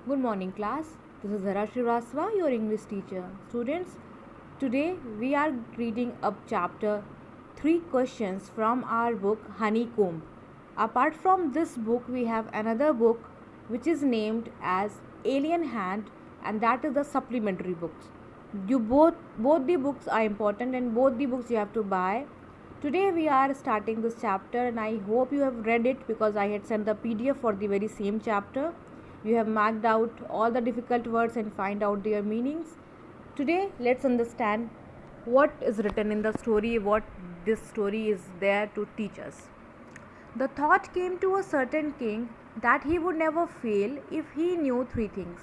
Good morning, class. This is Zara Shrivastava, your English teacher. Students, today we are reading up chapter 3 questions from our book Honeycomb. Apart from this book, we have another book which is named as Alien Hand, and that is the supplementary books. Both the books are important, and both the books you have to buy. Today we are starting this chapter, and I hope you have read it because I had sent the PDF for the very same chapter. You have marked out all the difficult words and find out their meanings. Today let's understand what is written in the story, what this story is there to teach us. The thought came to a certain king that he would never fail if he knew 3 things.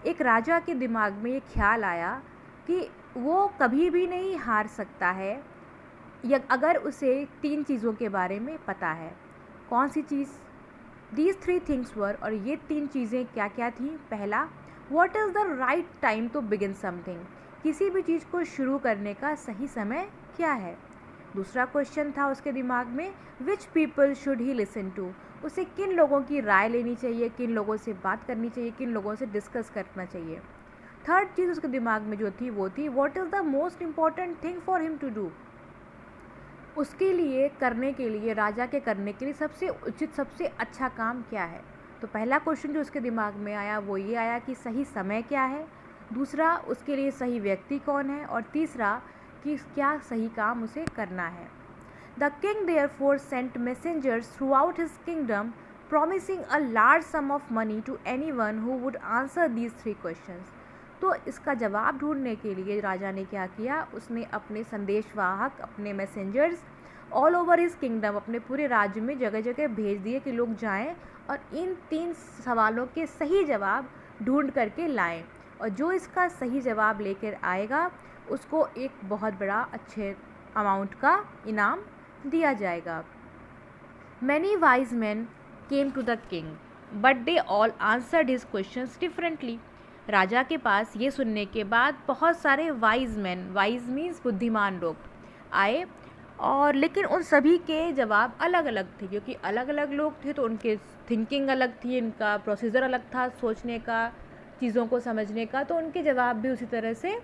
एक राजा के दिमाग में ये ख्याल आया कि वो कभी भी नहीं हार सकता है या अगर उसे 3 चीज़ों के बारे में पता है. कौन सी चीज़? These 3 things were, और ये 3 चीज़ें क्या क्या थी? पहला, what is the right time to begin something? किसी भी चीज़ को शुरू करने का सही समय क्या है? दूसरा क्वेश्चन था उसके दिमाग में, which people should he listen to? उसे किन लोगों की राय लेनी चाहिए, किन लोगों से बात करनी चाहिए, किन लोगों से डिस्कस करना चाहिए. थर्ड चीज़ उसके दिमाग में जो थी वो थी, what is the most important thing for him to do? उसके लिए करने के लिए, राजा के करने के लिए सबसे उचित, सबसे अच्छा काम क्या है? तो पहला क्वेश्चन जो उसके दिमाग में आया वो ये आया कि सही समय क्या है, दूसरा उसके लिए सही व्यक्ति कौन है, और तीसरा कि क्या सही काम उसे करना है. The king therefore sent messengers throughout his kingdom promising a large sum of money to anyone who would answer these 3 questions. तो इसका जवाब ढूंढने के लिए राजा ने क्या किया, उसने अपने संदेशवाहक, अपने messengers all over his kingdom, अपने पूरे राज्य में जगह जगह भेज दिए कि लोग जाएं और इन 3 सवालों के सही जवाब ढूंढ करके लाएं, और जो इसका सही जवाब लेकर आएगा उसको एक बहुत बड़ा अच्छे अमाउंट का इनाम दिया जाएगा. Many wise men came to the king, but they all answered his questions differently. राजा के पास ये सुनने के बाद बहुत सारे वाइज मैन, वाइज मीन्स बुद्धिमान लोग आए, और लेकिन उन सभी के जवाब अलग अलग थे, क्योंकि अलग अलग लोग थे तो उनके थिंकिंग अलग थी, इनका प्रोसीजर अलग था सोचने का, चीज़ों को समझने का, तो उनके जवाब भी उसी तरह से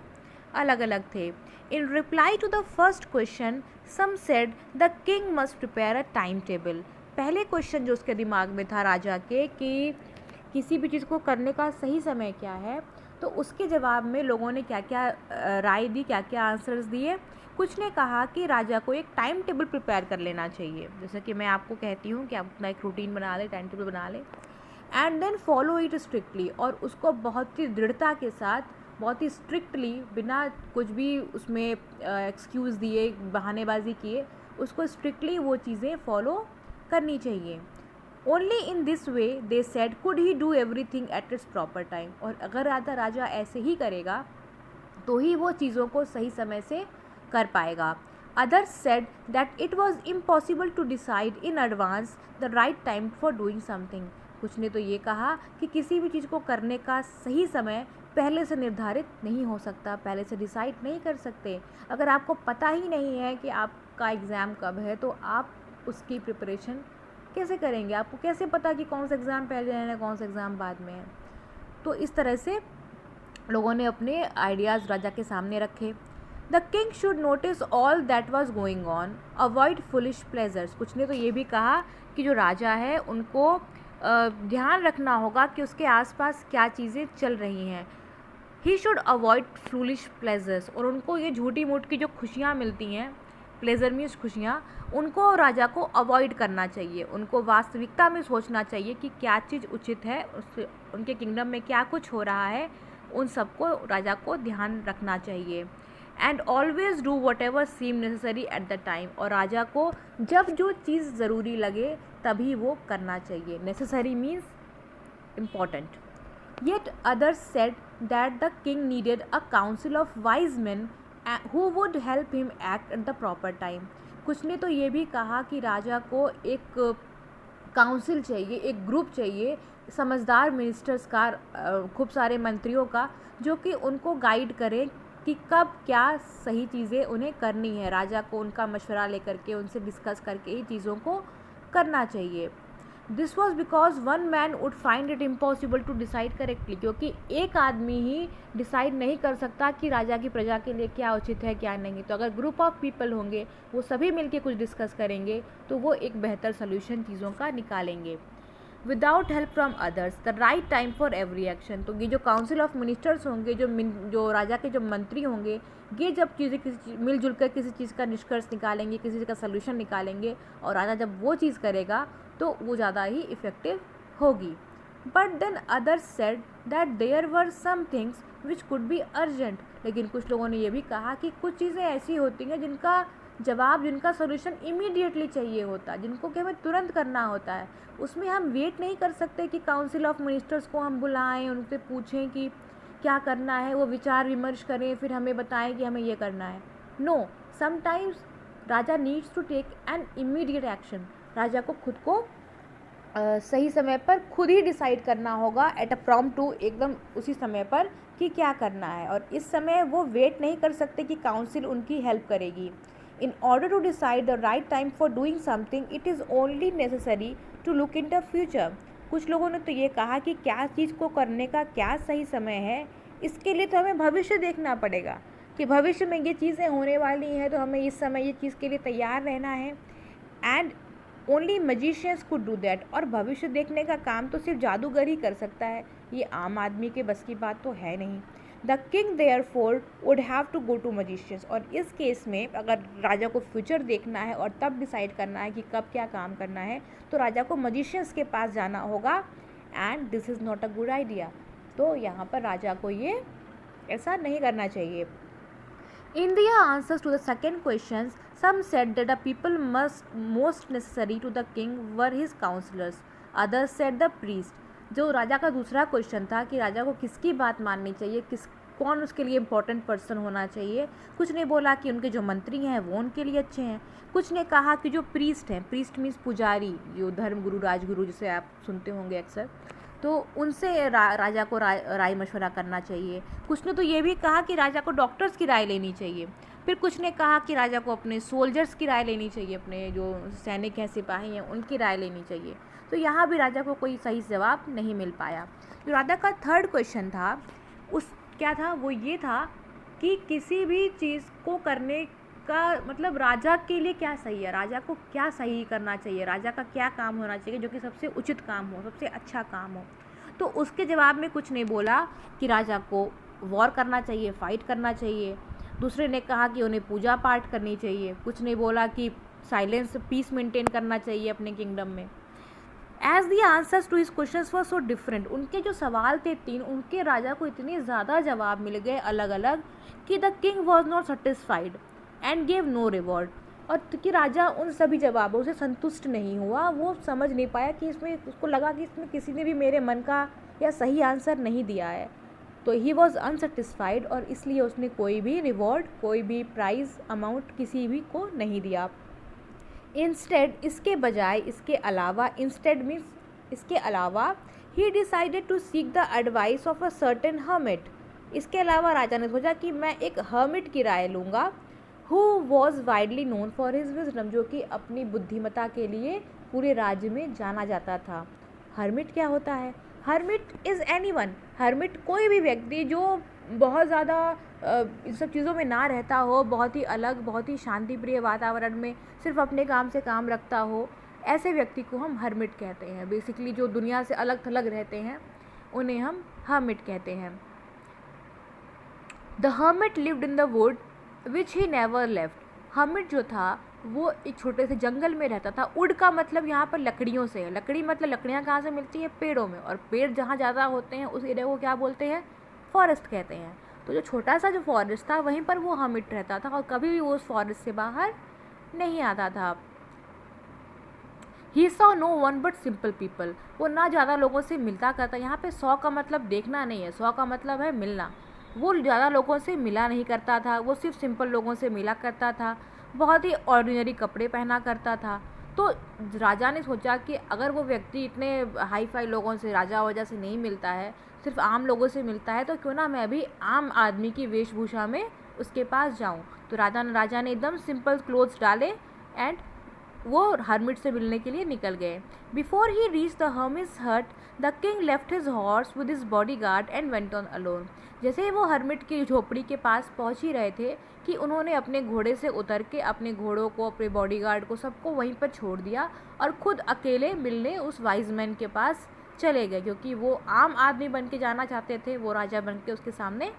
अलग अलग थे. In reply to the first question some said the king must prepare a time table. पहले क्वेश्चन जो उसके दिमाग में था राजा के कि किसी भी चीज़ को करने का सही समय क्या है, तो उसके जवाब में लोगों ने क्या क्या राय दी, क्या क्या आंसर्स दिए. कुछ ने कहा कि राजा को एक टाइम टेबल प्रिपेयर कर लेना चाहिए, जैसे कि मैं आपको कहती हूँ कि आप अपना एक रूटीन बना लें, टाइम टेबल बना लें, and then follow it strictly, और उसको बहुत ही दृढ़ता के साथ, बहुत ही स्ट्रिक्टली, बिना कुछ भी उसमें एक्सक्यूज़ दिए, बहानेबाजी किए, उसको स्ट्रिक्टली वो चीज़ें फॉलो करनी चाहिए. Only in this way they said could he do everything at its proper time. और अगर राजा ऐसे ही करेगा तो ही वो चीज़ों को सही समय से कर पाएगा. Others said that it was impossible to decide in advance the right time for doing something. कुछ ने तो ये कहा कि किसी भी चीज़ को करने का सही समय पहले से निर्धारित नहीं हो सकता, पहले से डिसाइड नहीं कर सकते. अगर आपको पता ही नहीं है कि आपका एग्ज़ाम कब है तो आप उसकी प्रिपरेशन कैसे करेंगे? आपको कैसे पता कि कौन सा एग्ज़ाम पहले है, कौन सा एग्ज़ाम बाद में है? तो इस तरह से लोगों ने अपने आइडियाज़ राजा के सामने रखे. The king should notice all that was going on, avoid foolish pleasures. कुछ ने तो ये भी कहा कि जो राजा है उनको ध्यान रखना होगा कि उसके आसपास क्या चीज़ें चल रही हैं. He should avoid foolish pleasures, और उनको ये झूठी मूठ की जो खुशियाँ मिलती हैं, प्लेजर मीन्स खुशियाँ, उनको राजा को अवॉइड करना चाहिए. उनको वास्तविकता में सोचना चाहिए कि क्या चीज़ उचित है, उससे उनके किंगडम में क्या कुछ हो रहा है, उन सबको राजा को ध्यान रखना चाहिए. And always do whatever seem necessary at the time, और राजा को जब जो चीज़ ज़रूरी लगे तभी वो करना चाहिए. Necessary means important. Yet others said that the king needed a council of wise man who would help him act at the proper time. कुछ ने तो ये भी कहा कि राजा को एक काउंसिल चाहिए, एक ग्रुप चाहिए समझदार मिनिस्टर्स का, खूब सारे मंत्रियों का, जो कि उनको गाइड करें कि कब क्या सही चीज़ें उन्हें करनी है. राजा को उनका मशवरा लेकर के, उनसे डिस्कस करके ही चीज़ों को करना चाहिए. This was because one man would find it impossible to decide correctly, क्योंकि एक आदमी ही डिसाइड नहीं कर सकता कि राजा की प्रजा के लिए क्या उचित है क्या नहीं। तो अगर ग्रुप ऑफ पीपल होंगे, वो सभी मिलकर कुछ डिस्कस करेंगे, तो वो एक बेहतर सोल्यूशन चीज़ों का निकालेंगे। Without help from others, the right time for every action. तो ये जो काउंसिल ऑफ मिनिस्टर्स होंगे, जो राजा के जो मंत्री होंगे, ये जब चीज़ें मिलजुल कर किसी चीज़ का निष्कर्ष निकालेंगे, किसी चीज़ का सोल्यूशन निकालेंगे, और राजा जब वो चीज़ करेगा तो वो ज़्यादा ही इफ़ेक्टिव होगी। But then others said that there were some things which could be urgent. लेकिन कुछ लोगों ने ये भी कहा कि कुछ चीज़ें ऐसी होती हैं जिनका जवाब, जिनका सोल्यूशन इमीडिएटली चाहिए होता है, जिनको कि हमें तुरंत करना होता है। उसमें हम वेट नहीं कर सकते कि काउंसिल ऑफ मिनिस्टर्स को हम बुलाएं, उनसे पूछें कि क्या करना है, वो विचार विमर्श करें, फिर हमें बताएं कि हमें ये करना है। No, sometimes raja needs to take an immediate action. राजा को खुद को सही समय पर खुद ही डिसाइड करना होगा, एट अ प्रॉम्प्ट टू, एकदम उसी समय पर, कि क्या करना है। और इस समय वो वेट नहीं कर सकते कि काउंसिल उनकी हेल्प करेगी। In order to decide the right time for doing something, it is only necessary to look into future. कुछ लोगों ने तो ये कहा कि क्या चीज़ को करने का क्या सही समय है, इसके लिए तो हमें भविष्य देखना पड़ेगा कि भविष्य में ये चीज़ें होने वाली हैं, तो हमें इस समय ये चीज़ के लिए तैयार रहना है। And only magicians could do that. और भविष्य देखने का काम तो सिर्फ जादूगर ही कर सकता है, ये आम आदमी के बस की बात तो है नहीं। The king therefore would have to go to magicians। और इस केस में अगर राजा को फ्यूचर देखना है और तब डिसाइड करना है कि कब क्या काम करना है, तो राजा को मजिशियंस के पास जाना होगा। And this is not a good idea. तो यहाँ पर राजा को ये ऐसा नहीं करना चाहिए। In their answers to the second questions, some said that the people most necessary to the king were his counselors. Others said the priest। जो राजा का दूसरा क्वेश्चन था कि राजा को किसकी बात माननी चाहिए, कौन उसके लिए इम्पोर्टेंट पर्सन होना चाहिए, कुछ ने बोला कि उनके जो मंत्री हैं वो उनके लिए अच्छे हैं, कुछ ने कहा कि जो प्रीस्ट हैं, प्रीस्ट मीन्स पुजारी, जो धर्मगुरु राजगुरु जिसे आप सुनते होंगे अक्सर, तो उनसे राजा को राय मशवरा करना चाहिए। कुछ ने तो ये भी कहा कि राजा को डॉक्टर्स की राय लेनी चाहिए। फिर कुछ ने कहा कि राजा को अपने सोल्जर्स की राय लेनी चाहिए, अपने जो सैनिक हैं, सिपाही हैं, उनकी राय लेनी चाहिए। तो यहाँ भी राजा को कोई सही जवाब नहीं मिल पाया। जो राजा का थर्ड क्वेश्चन था, उस क्या था, वो ये था कि किसी भी चीज़ को करने का मतलब राजा के लिए क्या सही है, राजा को क्या सही करना चाहिए, राजा का क्या काम होना चाहिए जो कि सबसे उचित काम हो, सबसे अच्छा काम हो। तो उसके जवाब में कुछ ने बोला कि राजा को वॉर करना चाहिए, फाइट करना चाहिए। दूसरे ने कहा कि उन्हें पूजा पाठ करनी चाहिए। कुछ ने बोला कि साइलेंस, पीस मेंटेन करना चाहिए अपने किंगडम में। As the answers to his questions were so different. उनके जो सवाल थे तीन, उनके राजा को इतने ज़्यादा जवाब मिल गए अलग अलग कि the king was not satisfied and gave no reward. और कि राजा उन सभी जवाबों से संतुष्ट नहीं हुआ, वो समझ नहीं पाया कि इसमें, उसको लगा कि इसमें किसी ने भी मेरे मन का या सही आंसर नहीं दिया है। तो ही वॉज अनसेटिस्फाइड और इसलिए उसने कोई भी रिवॉर्ड, कोई भी प्राइज़ अमाउंट किसी भी को नहीं दिया। इंस्टेड, इसके बजाय, इसके अलावा, इंस्टेड मीन्स इसके अलावा, he decided to seek the advice of a certain hermit. इसके अलावा राजा ने सोचा कि मैं एक हर्मिट की राय लूँगा, who was widely known for his wisdom, जो कि अपनी बुद्धिमता के लिए पूरे राज्य में जाना जाता था। हर्मिट क्या होता है? Hermit is anyone. हर्मिट कोई भी व्यक्ति जो बहुत ज़्यादा इन सब चीज़ों में ना रहता हो, बहुत ही अलग, बहुत ही शांतिप्रिय वातावरण में सिर्फ अपने काम से काम रखता हो, ऐसे व्यक्ति को हम हर्मिट कहते हैं। बेसिकली जो दुनिया से अलग थलग रहते हैं उन्हें हम हर्मिट कहते हैं। The hermit lived in the wood which he never left. Hermit जो था वो एक छोटे से जंगल में रहता था। वुड का मतलब यहाँ पर लकड़ियों से है। लकड़ी मतलब लकड़ियाँ कहाँ से मिलती हैं? पेड़ों में। और पेड़ जहाँ ज़्यादा होते हैं उस एरिया को क्या बोलते हैं? फॉरेस्ट कहते हैं। तो जो छोटा सा जो फॉरेस्ट था वहीं पर वो हर्मिट रहता था और कभी भी वो उस फॉरेस्ट से बाहर नहीं आता था। He saw no one but simple people. वो ना ज़्यादा लोगों से मिलता करता। यहाँ पे सॉ का मतलब देखना नहीं है, सॉ का मतलब है मिलना। वो ज़्यादा लोगों से मिला नहीं करता था, वो सिर्फ सिंपल लोगों से मिला करता था। बहुत ही ऑर्डिनरी कपड़े पहना करता था। तो राजा ने सोचा कि अगर वो व्यक्ति इतने हाई फाई लोगों से, राजा वजह से नहीं मिलता है, सिर्फ आम लोगों से मिलता है, तो क्यों ना मैं भी आम आदमी की वेशभूषा में उसके पास जाऊं। तो राजा ने एकदम सिंपल क्लोथ्स डाले एंड वो हर्मिट से मिलने के लिए निकल गए। Before he reach the hermit's hut the king left his horse with his bodyguard and went on alone. जैसे ही वो हर्मिट की झोपड़ी के पास पहुंच ही रहे थे कि उन्होंने अपने घोड़े से उतर के अपने घोड़ों को, अपने बॉडीगार्ड को, सबको वहीं पर छोड़ दिया और खुद अकेले मिलने उस वाइज मैन के पास चले गए, क्योंकि वो आम आदमी बन के जाना चाहते थे, वो राजा बन के उसके सामने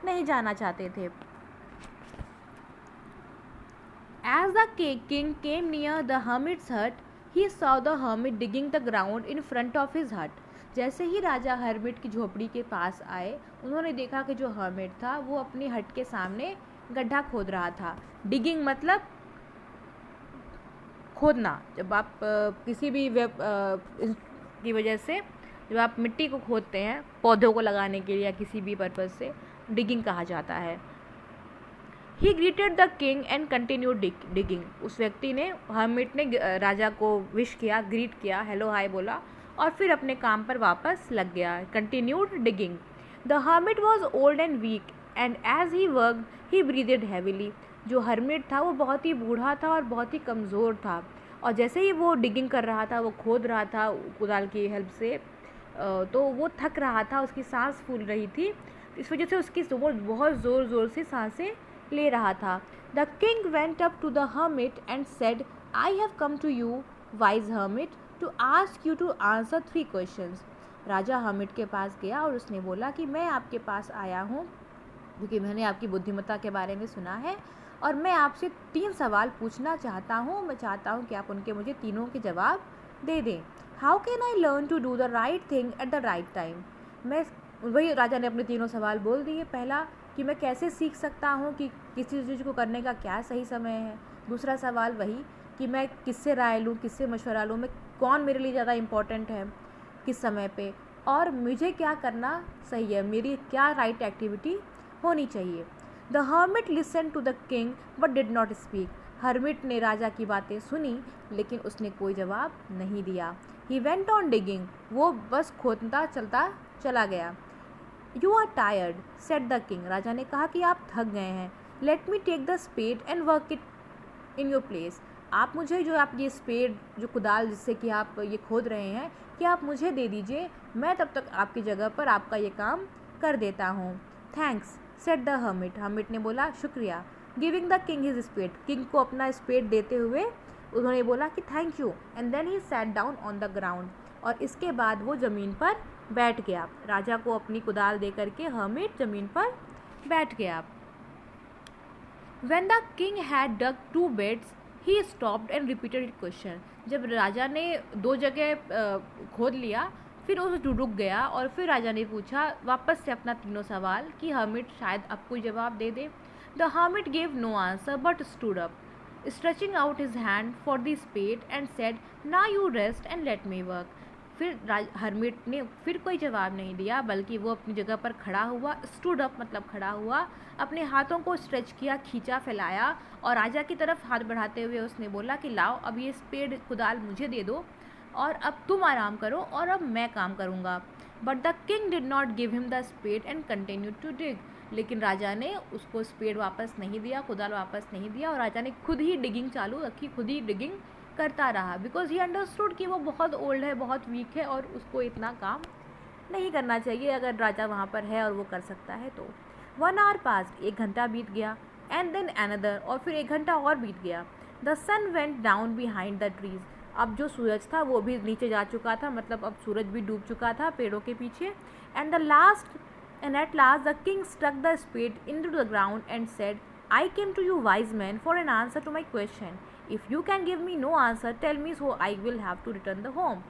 नहीं जाना चाहते थे। As the king came near the hermit's hut, he saw the hermit digging the ground in front of his hut. जैसे ही राजा हर्मिट की झोपड़ी के पास आए, उन्होंने देखा कि जो हर्मिट था वो अपनी हट के सामने गड्ढा खोद रहा था। डिगिंग मतलब खोदना। जब आप किसी भी की वजह से जब आप मिट्टी को खोदते हैं पौधों को लगाने के लिए या किसी भी पर्पज़ से, डिगिंग कहा जाता है। ही greeted the king and continue digging. उस व्यक्ति ने, हर्मिट ने राजा को विश किया, ग्रीट किया, हेलो हाय बोला और फिर अपने काम पर वापस लग गया। Continued digging. The hermit was old and weak and as he worked he breathed heavily. जो हर्मिट था वो बहुत ही बूढ़ा था और बहुत ही कमज़ोर था, और जैसे ही वो डिगिंग कर रहा था, वो खोद रहा था कुदाल की हेल्प से, तो वो थक रहा था, उसकी सांस फूल रही थी। इस वजह से उसकी बहुत ज़ोर ज़ोर से सांसें ले रहा था। The king went up to the hermit and said, I have come to you wise hermit to ask you to answer 3 questions. राजा हर्मिट के पास गया और उसने बोला कि मैं आपके पास आया हूँ क्योंकि मैंने आपकी बुद्धिमत्ता के बारे में सुना है और मैं आपसे 3 सवाल पूछना चाहता हूँ। मैं चाहता हूँ कि आप उनके मुझे तीनों के जवाब दे दें। How can I learn to do the right thing at the right time. मैं वही, राजा ने अपने तीनों सवाल बोल दिए। पहला कि मैं कैसे सीख सकता हूँ कि किसी चीज़ को करने का क्या सही समय है। दूसरा सवाल वही कि मैं किससे राय लूँ, किससे मशवरा लूँ, मैं कौन मेरे लिए ज़्यादा इम्पोर्टेंट है किस समय पे, और मुझे क्या करना सही है, मेरी क्या राइट एक्टिविटी होनी चाहिए। The hermit listen to the king but did not speak. Hermit ने राजा की बातें सुनी लेकिन उसने कोई जवाब नहीं दिया। He went on digging. वो बस खोदता चलता चला गया। You are tired said the king. राजा ने कहा कि आप थक गए हैं। Let me take the spade and work it in your place. आप मुझे जो आप ये स्पेड, जो कुदाल जिससे कि आप ये खोद रहे हैं, कि आप मुझे दे दीजिए, मैं तब तक आपकी जगह पर आपका ये काम कर देता हूँ। Thanks said the hermit. Hermit ने बोला शुक्रिया। Giving the king his spade. King को अपना स्पेड देते हुए उन्होंने बोला कि thank you, and then he sat down on the ground. और इसके बाद वो ज़मीन पर बैठ गया। राजा को अपनी कुदाल दे करके हर्मिट ज़मीन पर बैठ गया। When the king had dug 2 beds, he stopped and repeated the question. जब राजा ने 2 जगह खोद लिया, फिर वो रुक गया और फिर राजा ने पूछा वापस से अपना तीनों सवाल कि हर्मिट शायद अब कोई जवाब दे दे। The hermit gave no answer but stood up, stretching out his hand for the spade and said, "Now you rest and let me work." फिर हर्मिट ने फिर कोई जवाब नहीं दिया, बल्कि वो अपनी जगह पर खड़ा हुआ, स्टूड अप मतलब खड़ा हुआ, अपने हाथों को स्ट्रेच किया, खींचा, फैलाया और राजा की तरफ हाथ बढ़ाते हुए उसने बोला कि लाओ अब ये स्पेड कुदाल मुझे दे दो और अब तुम आराम करो और अब मैं काम करूँगा। But the king did not give him the spade and continue to dig. लेकिन राजा ने उसको स्पेड वापस नहीं दिया, कुदाल वापस नहीं दिया, और राजा ने खुद ही डिगिंग चालू रखी, खुद ही डिगिंग करता रहा। बिकॉज ही अंडरस्टूड कि वो बहुत ओल्ड है, बहुत वीक है और उसको इतना काम नहीं करना चाहिए। अगर राजा वहाँ पर है और वो कर सकता है तो। 1 hour passed, 1 घंटा बीत गया। एंड देन अनदर, और फिर 1 घंटा और बीत गया। The sun went down behind the trees. अब जो सूरज था वो भी नीचे जा चुका था, मतलब अब सूरज भी डूब चुका था पेड़ों के पीछे। And at last the king struck the spade into the ground and said, I came to you wise man for an answer to my question. If you can give me no answer, tell me so I will have to return the home.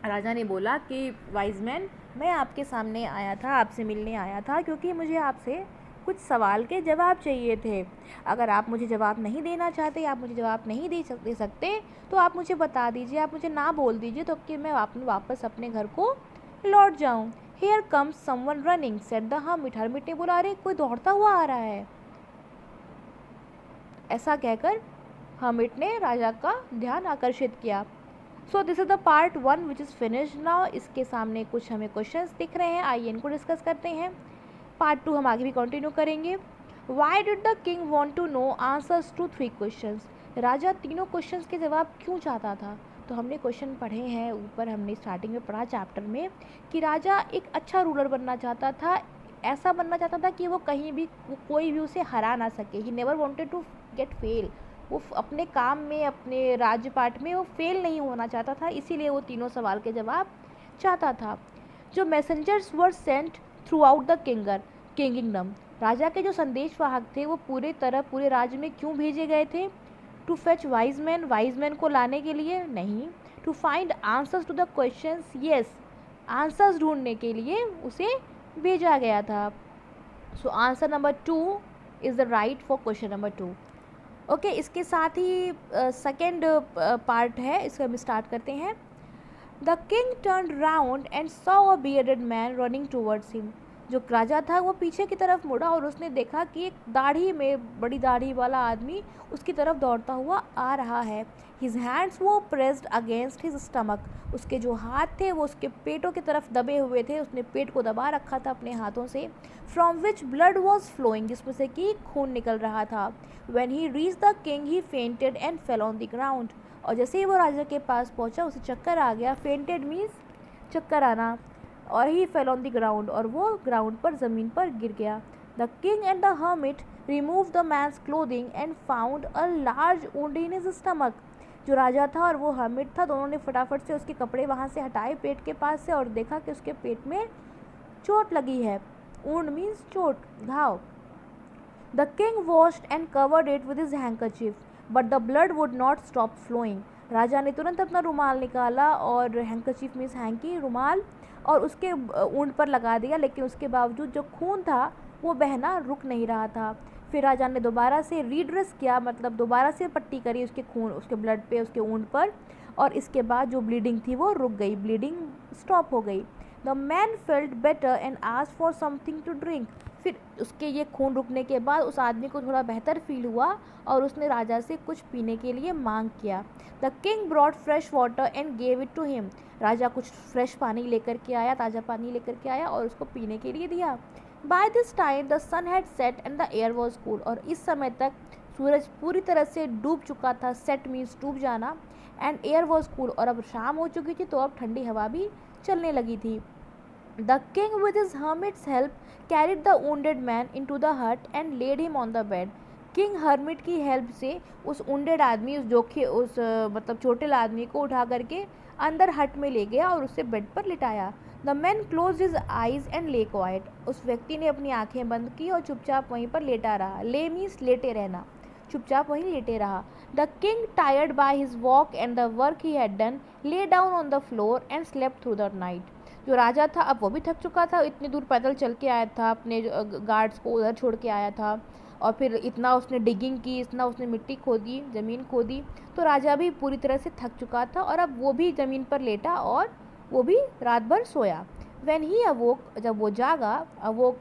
राजा ने बोला कि wise man, मैं आपके सामने आया था, आपसे मिलने आया था क्योंकि मुझे आपसे कुछ सवाल के जवाब चाहिए थे। अगर आप मुझे जवाब नहीं देना चाहते, आप मुझे जवाब नहीं दे सकते तो आप मुझे बता दीजिए, आप मुझे ना बोल दीजिए तो कि मैं वापस अपने घर को लौट जाऊँ। Here comes someone running, said the hermit. Hermit ने बोला, अरे कोई दौड़ता हुआ आ रहा है। ऐसा कहकर हर्मिट ने राजा का ध्यान आकर्षित किया। So this is the part 1 which is finish now. इसके सामने कुछ हमें क्वेश्चंस दिख रहे हैं, आइए इनको डिस्कस करते हैं। पार्ट 2 हम आगे भी कंटिन्यू करेंगे। Why did the king want to know answers to 3 questions. राजा तीनों क्वेश्चंस के जवाब क्यों चाहता था? तो हमने क्वेश्चन पढ़े हैं ऊपर, हमने स्टार्टिंग में पढ़ा चैप्टर में कि राजा एक अच्छा रूलर बनना चाहता था, ऐसा बनना चाहता था कि वो कहीं भी कोई भी उसे हरा ना सके। He never wanted to get fail. वो अपने काम में, अपने राज्यपाठ में वो फेल नहीं होना चाहता था, इसीलिए वो तीनों सवाल के जवाब चाहता था। जो messengers were sent throughout the kingdom, राजा के जो संदेशवाहक थे वो पूरे राज्य में क्यों भेजे गए थे? टू फेच वाइज मैन को लाने के लिए? नहीं। To find answers to the questions? Yes, answers ढूंढने के लिए उसे भेजा गया था। So answer number 2 is the right for question number 2। Okay, इसके साथ ही सेकेंड पार्ट है, इसको हम स्टार्ट करते हैं। The king turned round and saw a bearded man running towards him. जो राजा था वो पीछे की तरफ मुड़ा और उसने देखा कि एक बड़ी दाढ़ी वाला आदमी उसकी तरफ दौड़ता हुआ आ रहा है। हिज हैंड्स वो प्रेस्ड अगेंस्ट हिज स्टमक। उसके जो हाथ थे वो उसके पेटों की तरफ दबे हुए थे, उसने पेट को दबा रखा था अपने हाथों से। From which blood was flowing, जिसमें से कि खून निकल रहा था। When he reach the king he fainted and fell on the ground. और जैसे ही वो राजा के पास पहुंचा उसे चक्कर आ गया। फेंटेड मीन्स चक्कर आना। और he fell on the ground, और वो ग्राउंड पर ज़मीन पर गिर गया। The king and the hermit remove the man's clothing and found a large wound in his stomach. जो राजा था और वो हर्मिट था, दोनों ने फटाफट से उसके कपड़े वहाँ से हटाए पेट के पास से, और देखा कि उसके पेट में चोट लगी है। वुंड मीन्स चोट, घाव। The king washed and covered it with his handkerchief but the blood would not stop flowing. राजा ने तुरंत अपना रुमाल निकाला, और हैंकरचीफ मीन्स हैंकी, रुमाल, और उसके ऊंट पर लगा दिया, लेकिन उसके बावजूद जो खून था वो बहना रुक नहीं रहा था। फिर राजा ने दोबारा से रीड्रेस किया, मतलब दोबारा से पट्टी करी उसके खून, उसके ब्लड पे, उसके ऊंट पर, और इसके बाद जो ब्लीडिंग थी वो रुक गई, ब्लीडिंग स्टॉप हो गई। The man felt better and asked for something to drink. फिर उसके ये खून रुकने के बाद उस आदमी को थोड़ा बेहतर फील हुआ और उसने राजा से कुछ पीने के लिए मांग किया। The king brought fresh water and gave it to him. राजा कुछ फ्रेश पानी लेकर के आया, ताज़ा पानी लेकर के आया और उसको पीने के लिए दिया। By this time the sun had set and the air was cool. और इस समय तक सूरज पूरी तरह से डूब चुका था। सेट मीन्स डूब जाना, एंड एयर वॉज कूल, और अब शाम हो चुकी थी तो अब ठंडी हवा भी चलने लगी थी। The king with his hermit's help carried the wounded man into the hut and laid him on the bed. King hermit की हेल्प से उस वुंडेड आदमी, मतलब चोटिल आदमी को उठा करके अंदर हट में ले गया और उसे बेड पर लिटाया। The man close his eyes and lay quiet. उस व्यक्ति ने अपनी आंखें बंद की और चुपचाप वहीं पर लेटा रहा। ले मीन्स लेटे रहना, चुपचाप वहीं लेटे रहा। The king tired by his walk and the work he had done lay down on the floor and slept through the night. जो राजा था अब वो भी थक चुका था, इतनी दूर पैदल चल के आया था, अपने गार्ड्स को उधर छोड़ के आया था, और फिर इतना उसने डिगिंग की, इतना उसने मिट्टी खोदी, ज़मीन खोदी, तो राजा भी पूरी तरह से थक चुका था और अब वो भी ज़मीन पर लेटा और वो भी रात भर सोया। व्हेन ही अवोक, जब वो जागा, अवोक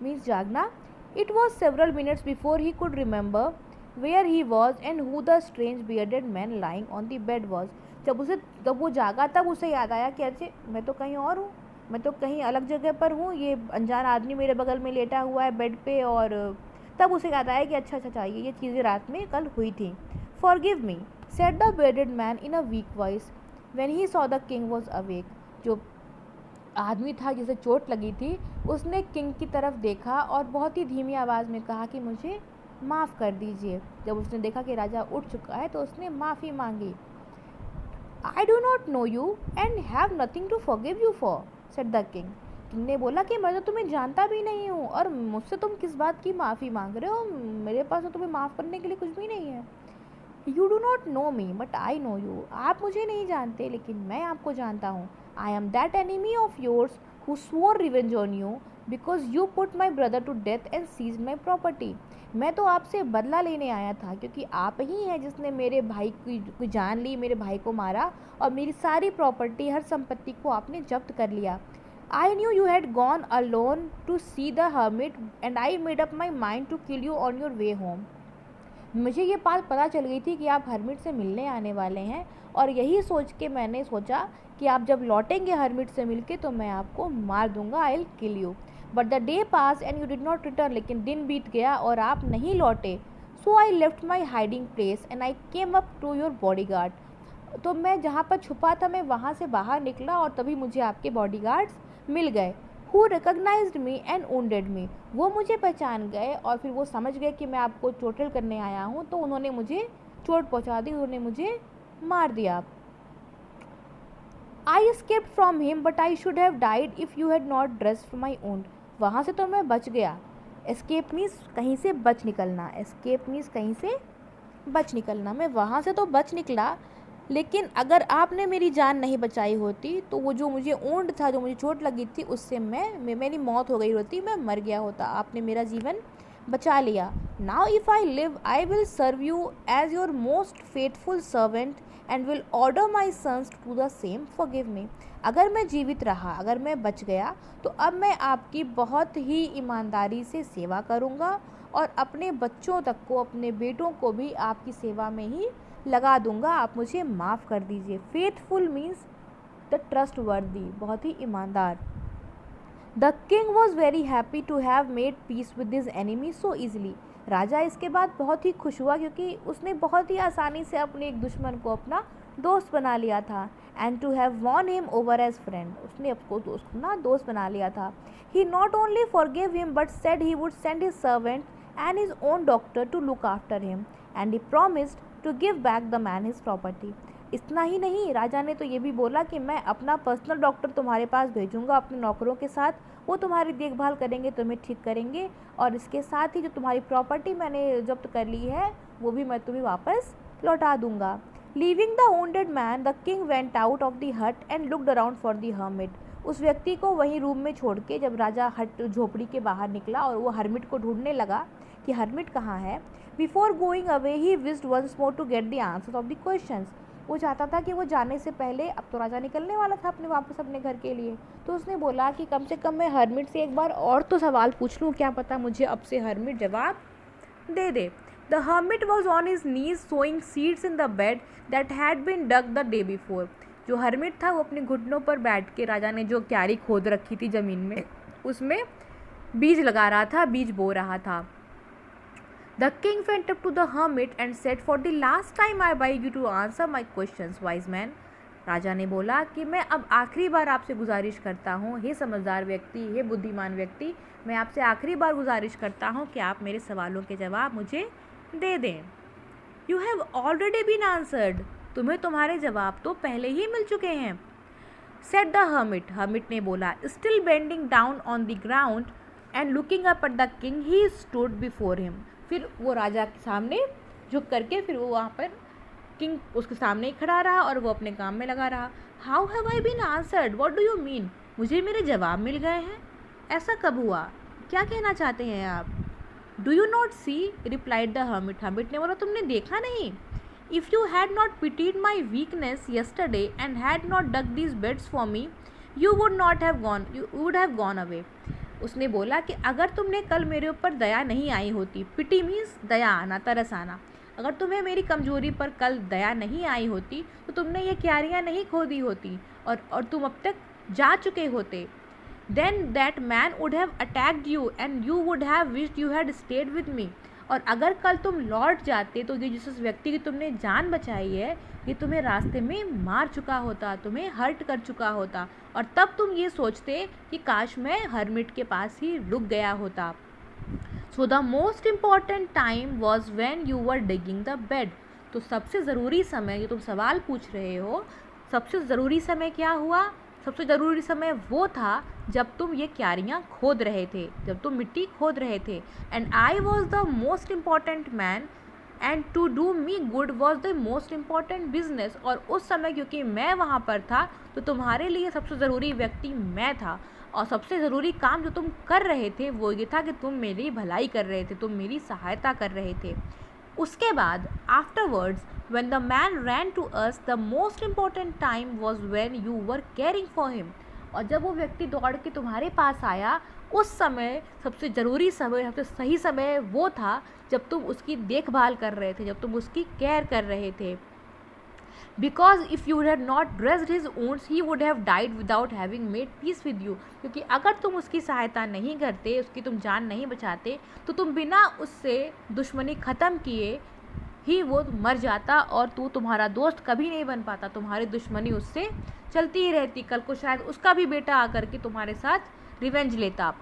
मीन्स जागना, it was several minutes before he could remember where he was and who the strange bearded man lying on the bed was. जब वो जागा तब उसे याद आया कि अच्छे मैं तो कहीं और हूँ, मैं तो कहीं अलग जगह पर हूँ, ये अनजान आदमी मेरे बगल में लेटा हुआ है बेड पे, और तब उसे याद आया कि अच्छा ये चीज़ें रात में कल हुई थी। Forgive me said the bedded man in a week voice when he saw the king was awake. जो आदमी था जिसे चोट लगी थी उसने किंग की तरफ देखा और बहुत ही धीमी आवाज़ में कहा कि मुझे माफ़ कर दीजिए। जब उसने देखा कि राजा उठ चुका है तो उसने माफ़ी मांगी। I do not know you and have nothing to forgive you for, said the king. King ने बोला कि मैं तो तुम्हें जानता भी नहीं हूँ और मुझसे तुम किस बात की माफ़ी मांग रहे हो, मेरे पास तो तुम्हें माफ़ करने के लिए कुछ भी नहीं है। You do not know me, but I know you. आप मुझे नहीं जानते लेकिन मैं आपको जानता हूँ। I am that enemy of yours who swore revenge on you because you put my brother to death and seized my property. मैं तो आपसे बदला लेने आया था क्योंकि आप ही हैं जिसने मेरे भाई की जान ली, मेरे भाई को मारा और मेरी सारी प्रॉपर्टी, हर संपत्ति को आपने जब्त कर लिया। I knew you had gone alone to see the hermit and I made up my mind to kill you on your way home. मुझे ये बात पता चल गई थी कि आप हर्मिट से मिलने आने वाले हैं और यही सोच के मैंने सोचा कि आप जब लौटेंगे हर्मिट से मिलके तो मैं आपको मार दूंगा, I will kill you. But the day pass and you did not return. लेकिन दिन बीत गया और आप नहीं लौटे। So I left my hiding place and I came up to your bodyguard. तो मैं जहाँ पर छुपा था मैं वहाँ से बाहर निकला और तभी मुझे आपके बॉडीगार्ड्स मिल गए। Who recognised me and wounded me, वो मुझे पहचान गए और फिर वो समझ गए कि मैं आपको चोटिल करने आया हूँ, तो उन्होंने मुझे चोट पहुँचा दी, उन्होंने मुझे मार दिया। आई escaped from him but I should have died if you had not dressed my wound। वहाँ से तो मैं बच गया। एस्केप मीन्स कहीं से बच निकलना, एस्केप मीन्स कहीं से बच निकलना। मैं वहाँ से तो बच निकला, लेकिन अगर आपने मेरी जान नहीं बचाई होती तो वो जो मुझे ऊंड था, जो मुझे चोट लगी थी, उससे मेरी मौत हो गई होती, मैं मर गया होता। आपने मेरा जीवन बचा लिया। Now if I live I will serve you as your most faithful servant and will order my sons to the same forgive me. अगर मैं जीवित रहा, अगर मैं बच गया, तो अब मैं आपकी बहुत ही ईमानदारी से सेवा करूँगा और अपने बच्चों तक को, अपने बेटों को भी आपकी सेवा में ही लगा दूंगा। आप मुझे माफ़ कर दीजिए। फेथफुल मीन्स द ट्रस्टवर्दी, बहुत ही ईमानदार। The king was very happy to have made peace with his enemy so easily. राजा इसके बाद बहुत ही खुश हुआ क्योंकि उसने बहुत ही आसानी से अपने एक दुश्मन को अपना दोस्त बना लिया था। And to have won him over as friend, उसने अपको दोस्त बना लिया था। He not only forgive him but said he would send his servant and his own doctor to look after him and he promised to give back the man his property. इतना ही नहीं, राजा ने तो ये भी बोला कि मैं अपना पर्सनल डॉक्टर तुम्हारे पास भेजूंगा अपने नौकरों के साथ, वो तुम्हारी देखभाल करेंगे, तुम्हें ठीक करेंगे, और इसके साथ ही जो तुम्हारी प्रॉपर्टी मैंने जब्त कर ली है वो भी मैं तुम्हें वापस लौटा दूंगा। Leaving the wounded man the king went out of the hut and looked around for the hermit। उस व्यक्ति को वहीं रूम में छोड़ के जब राजा हट झोपड़ी के बाहर निकला और वो हर्मिट को ढूंढने लगा कि हर्मिट कहाँ है, before going away he wished once more to get the answers of the questions. वो चाहता था कि वो जाने से पहले, अब तो राजा निकलने वाला था वापस अपने घर के लिए, तो उसने बोला कि कम से कम मैं हर्मिट से एक बार और तो सवाल पूछ लूँ, क्या पता मुझे अब से हर्मिट जवाब दे दे। The hermit was on his knees sowing seeds in the bed that had been dug the day before। जो हर्मिट था वो अपने घुटनों पर बैठ के, राजा ने जो क्यारी खोद रखी थी ज़मीन में, उसमें बीज लगा रहा था, बीज बो रहा था। The king went up to the hermit and said, "For the last time I beg you to answer my questions, wise man." राजा ने बोला कि मैं अब आखिरी बार आपसे गुजारिश करता हूँ, हे समझदार व्यक्ति, हे बुद्धिमान व्यक्ति, मैं आपसे आखिरी बार गुजारिश करता हूँ कि आप मेरे सवालों के जवाब मुझे दे दें। You have already been answered। तुम्हें तुम्हारे जवाब तो पहले ही मिल चुके हैं। Said the hermit। hermit ने बोला। Still bending down on the ground and looking up at the king, he stood before him। फिर वो राजा के सामने झुक करके फिर वो वहाँ पर किंग उसके सामने ही खड़ा रहा और वो अपने काम में लगा रहा। How have I been answered, what do you mean, मुझे मेरे जवाब मिल गए हैं, ऐसा कब हुआ, क्या कहना चाहते हैं आप। Do you not see, replied the hermit। hermit ने बोला, तुमने देखा नहीं। If you had not pitied my weakness yesterday and had not dug these beds for me, you would have gone away. उसने बोला कि अगर तुमने कल मेरे ऊपर दया नहीं आई होती, पिटी मीन्स दया आना, तरस आना, अगर तुम्हें मेरी कमजोरी पर कल दया नहीं आई होती तो तुमने ये क्यारियाँ नहीं खोदी होती और तुम अब तक जा चुके होते। Then that man would have attacked you and you would have wished you had stayed with me. और अगर कल तुम लौट जाते तो ये जिस व्यक्ति की तुमने जान बचाई है ये तुम्हें रास्ते में मार चुका होता, तुम्हें हर्ट कर चुका होता, और तब तुम ये सोचते कि काश मैं हर्मिट के पास ही रुक गया होता। So the most important time was when you were digging the bed. तो सबसे ज़रूरी समय, जो तुम सवाल पूछ रहे हो, सबसे ज़रूरी समय क्या हुआ, सबसे ज़रूरी समय वो था जब तुम ये क्यारियाँ खोद रहे थे, जब तुम मिट्टी खोद रहे थे। And I was the most important man and to do me good was the most important business. और उस समय क्योंकि मैं वहाँ पर था तो तुम्हारे लिए सबसे ज़रूरी व्यक्ति मैं था, और सबसे ज़रूरी काम जो तुम कर रहे थे वो ये था कि तुम मेरी भलाई कर रहे थे, तुम मेरी सहायता कर रहे थे। उसके बाद afterwards when the man ran to us, the most important time was when you were caring for him। और जब वो व्यक्ति दौड़ के तुम्हारे पास आया, उस समय सबसे ज़रूरी समय, सबसे सही समय वो था जब तुम उसकी देखभाल कर रहे थे, जब तुम उसकी केयर कर रहे थे। Because if you had not dressed his wounds he would have died without having made peace with you, क्योंकि अगर तुम उसकी सहायता नहीं करते, उसकी तुम जान नहीं बचाते, तो तुम बिना उससे दुश्मनी ख़त्म किए ही वो मर जाता और तुम्हारा दोस्त कभी नहीं बन पाता। तुम्हारी दुश्मनी उससे चलती ही रहती, कल को शायद उसका भी बेटा आकर के तुम्हारे साथ रिवेंज लेता।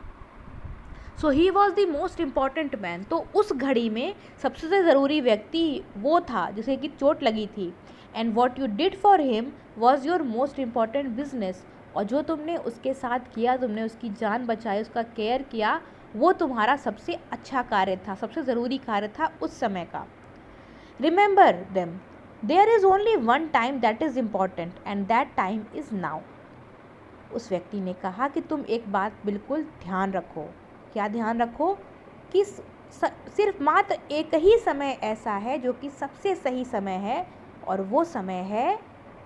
So he was the most important man. तो उस घड़ी में सबसे ज़रूरी व्यक्ति वो था जिसे कि चोट लगी थी। And what you did for him was your most important business. और जो तुमने उसके साथ किया, तुमने उसकी जान बचाई, उसका केयर किया, वो तुम्हारा सबसे अच्छा कार्य था, सबसे ज़रूरी कार्य था उस समय का। Remember them, there is only one time that is important and that time is now. उस व्यक्ति ने कहा कि तुम एक बात बिल्कुल ध्यान रखो। क्या ध्यान रखो? कि सिर्फ मात्र एक ही समय ऐसा है जो कि सबसे सही समय है, और वो समय है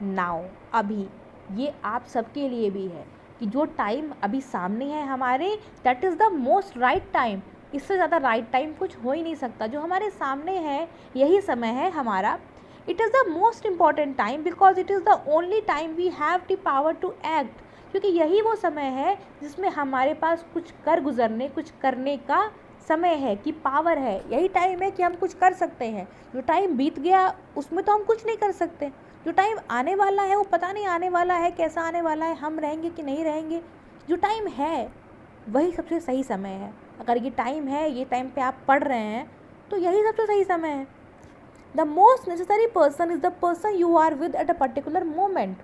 नाउ, अभी। ये आप सबके लिए भी है कि जो टाइम अभी सामने है हमारे, that is the most right time. इससे ज़्यादा राइट टाइम कुछ हो ही नहीं सकता। जो हमारे सामने है यही समय है हमारा। It is the most important time because it is the only time we have the power to act. क्योंकि यही वो समय है जिसमें हमारे पास कुछ कर गुजरने, कुछ करने का समय है, कि पावर है। यही टाइम है कि हम कुछ कर सकते हैं। जो टाइम बीत गया उसमें तो हम कुछ नहीं कर सकते। जो टाइम आने वाला है वो पता नहीं आने वाला है, कैसा आने वाला है, हम रहेंगे कि नहीं रहेंगे। जो टाइम है वही सबसे सही समय है। अगर ये टाइम है, ये टाइम पे आप पढ़ रहे हैं, तो यही सबसे सही समय है। The most necessary person is the person you are with at a particular moment.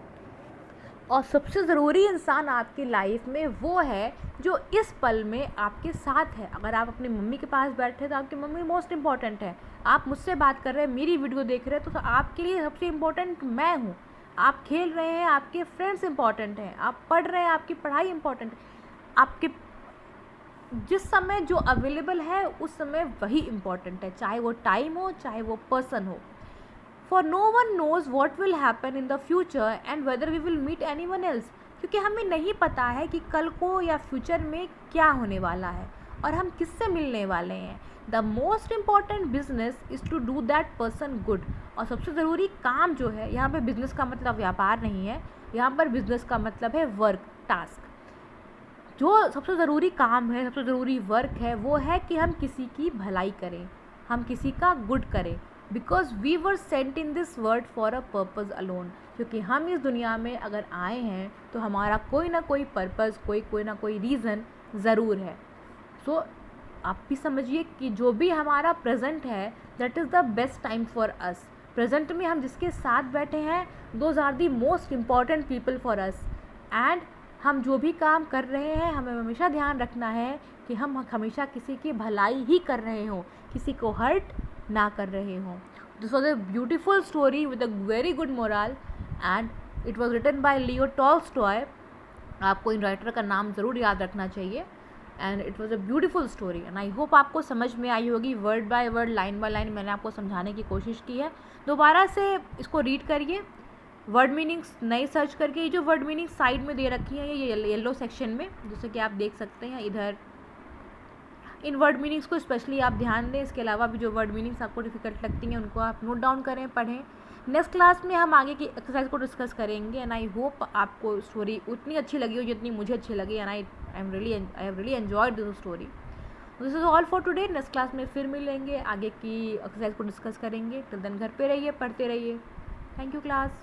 और सबसे ज़रूरी इंसान आपकी लाइफ में वो है जो इस पल में आपके साथ है। अगर आप अपनी मम्मी के पास बैठे हैं तो आपकी मम्मी मोस्ट इम्पॉर्टेंट है। आप मुझसे बात कर रहे हैं, मेरी वीडियो देख रहे हैं, तो आपके लिए सबसे इम्पोर्टेंट मैं हूँ। आप खेल रहे हैं, आपके फ्रेंड्स इम्पॉर्टेंट हैं। आप पढ़ रहे हैं, आपकी पढ़ाई इम्पॉर्टेंट है। आपके जिस समय जो अवेलेबल है उस समय वही इम्पॉर्टेंट है, चाहे वो टाइम हो, चाहे वो पर्सन हो। For no one knows what will happen in the future and whether we will meet anyone else। क्योंकि हमें नहीं पता है कि कल को या फ्यूचर में क्या होने वाला है और हम किससे मिलने वाले हैं। The most important business is to do that person good. और सबसे ज़रूरी काम जो है, यहाँ पे बिजनेस का मतलब व्यापार नहीं है, यहाँ पर बिजनेस का मतलब है वर्क, टास्क। जो सबसे ज़रूरी काम है, सबसे ज़रूरी वर्क है, वो है कि हम किसी की भलाई करें, हम किसी का गुड करें। Because we were sent in this world for a purpose alone. क्योंकि हम इस दुनिया में अगर आए हैं तो हमारा कोई ना कोई पर्पज़, कोई ना कोई रीज़न ज़रूर है। सो आप भी समझिए कि जो भी हमारा प्रेजेंट है, that is the best time for us. Present में हम जिसके साथ बैठे हैं, those are the most important people for us. And हम जो भी काम कर रहे हैं, हमें हमेशा ध्यान रखना है कि हम हमेशा किसी की भलाई ही कर रहे हों, किसी को हर्ट ना कर रहे हों। This was a beautiful story with a very good moral and it was written by Leo Tolstoy. आपको इन राइटर का नाम ज़रूर याद रखना चाहिए। And it was a beautiful story and I hope आपको समझ में आई होगी। Word by word, line by line मैंने आपको समझाने की कोशिश की है। दोबारा से इसको रीड करिए, वर्ड मीनिंग्स नए सर्च करके। ये जो वर्ड मीनिंग साइड में दे रखी है, ये येलो सेक्शन में, जैसे कि आप देख सकते हैं इधर, इन वर्ड मीनिंग्स को स्पेशली आप ध्यान दें। इसके अलावा भी जो वर्ड मीनिंग्स आपको डिफ़िकल्ट लगती हैं उनको आप नोट डाउन करें, पढ़ें। नेक्स्ट क्लास में हम आगे की एक्सरसाइज को डिस्कस करेंगे। एंड आई होप आपको स्टोरी उतनी अच्छी लगी हो जितनी मुझे अच्छी लगी। And I have really enjoyed this story. This is all for today. Next class में फिर मिलेंगे, आगे की एक्सरसाइज को डिस्कस करेंगे। टिल देन घर पे रहिए, पढ़ते रहिए। Thank you class.